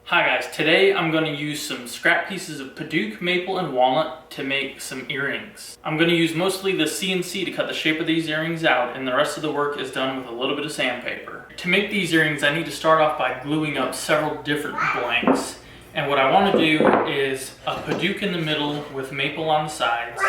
Hi guys, today I'm going to use some scrap pieces of padauk, maple, and walnut to make some earrings. I'm going to use mostly the CNC to cut the shape of these earrings out, and the rest of the work is done with a little bit of sandpaper. To make these earrings, I need to start off by gluing up several different blanks. And what I want to do is a padauk in the middle with maple on the sides,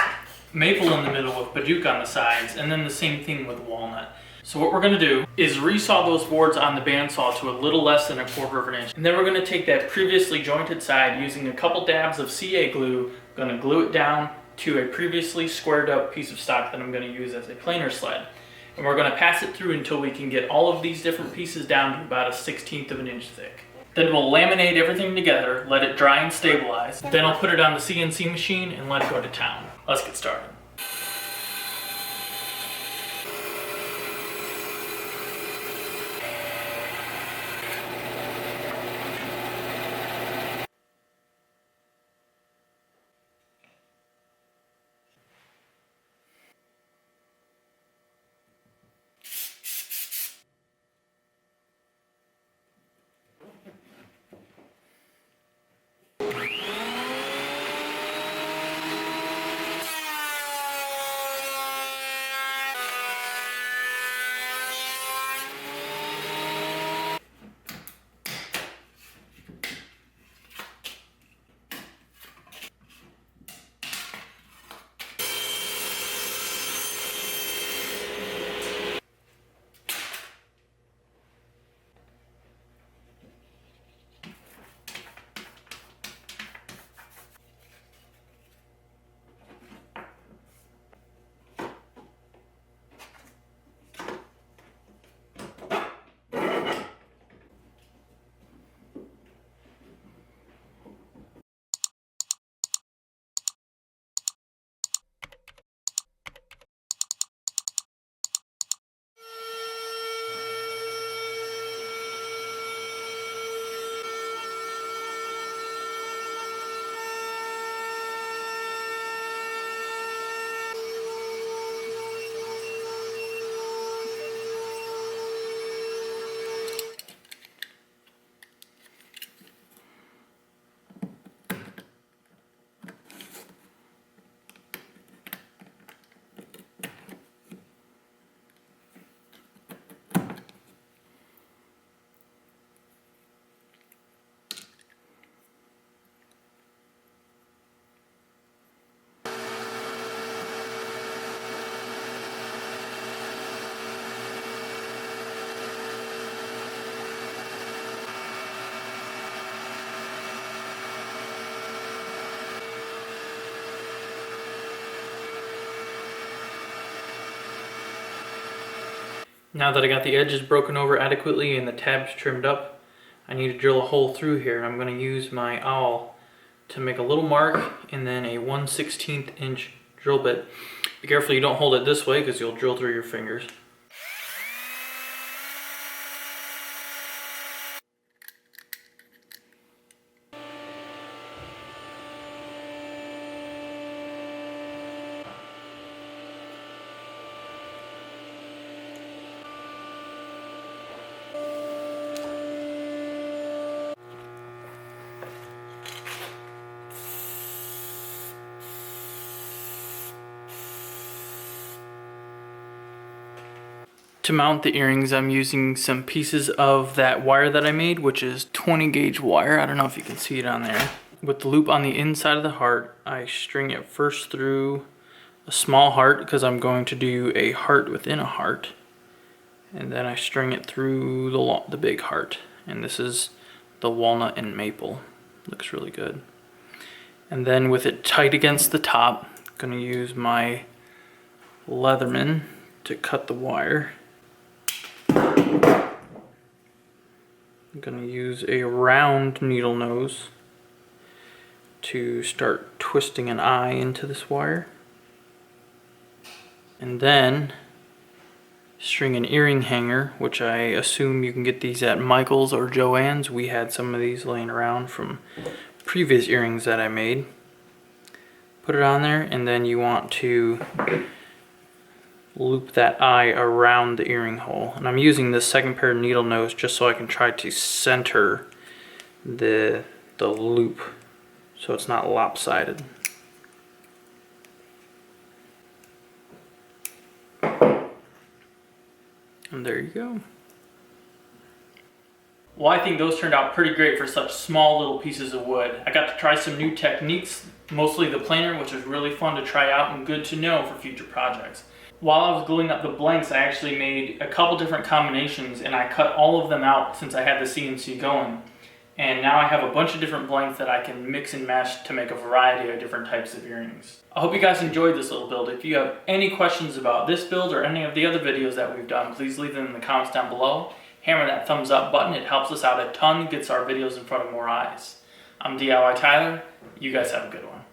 maple in the middle with padauk on the sides, and then the same thing with walnut. So what we're going to do is resaw those boards on the bandsaw to a little less than 1/4 of an inch. And then we're going to take that previously jointed side using a couple dabs of CA glue, going to glue it down to a previously squared up piece of stock that I'm going to use as a planer sled. And we're going to pass it through until we can get all of these different pieces down to about 1/16 of an inch thick. Then we'll laminate everything together, let it dry and stabilize. Then I'll put it on the CNC machine and let it go to town. Let's get started. Now that I got the edges broken over adequately and the tabs trimmed up, I need to drill a hole through here, and I'm going to use my awl to make a little mark and then a 1/16 inch drill bit. Be careful you don't hold it this way because you'll drill through your fingers. To mount the earrings, I'm using some pieces of that wire that I made, which is 20 gauge wire. I don't know if you can see it on there. With the loop on the inside of the heart, I string it first through a small heart because I'm going to do a heart within a heart. And then I string it through the big heart. And this is the walnut and maple. Looks really good. And then with it tight against the top, I'm going to use my Leatherman to cut the wire. I'm going to use a round needle nose to start twisting an eye into this wire. And then string an earring hanger, which I assume you can get these at Michael's or Joann's. We had some of these laying around from previous earrings that I made. Put it on there, and then you want to loop that eye around the earring hole. And I'm using this second pair of needle nose just so I can try to center the loop so it's not lopsided. And there you go. Well, I think those turned out pretty great for such small little pieces of wood. I got to try some new techniques, mostly the planer, which was really fun to try out and good to know for future projects. While I was gluing up the blanks, I actually made a couple different combinations and I cut all of them out since I had the CNC going. And now I have a bunch of different blanks that I can mix and match to make a variety of different types of earrings. I hope you guys enjoyed this little build. If you have any questions about this build or any of the other videos that we've done, please leave them in the comments down below. Hammer that thumbs up button, it helps us out a ton, gets our videos in front of more eyes. I'm DIY Tyler, you guys have a good one.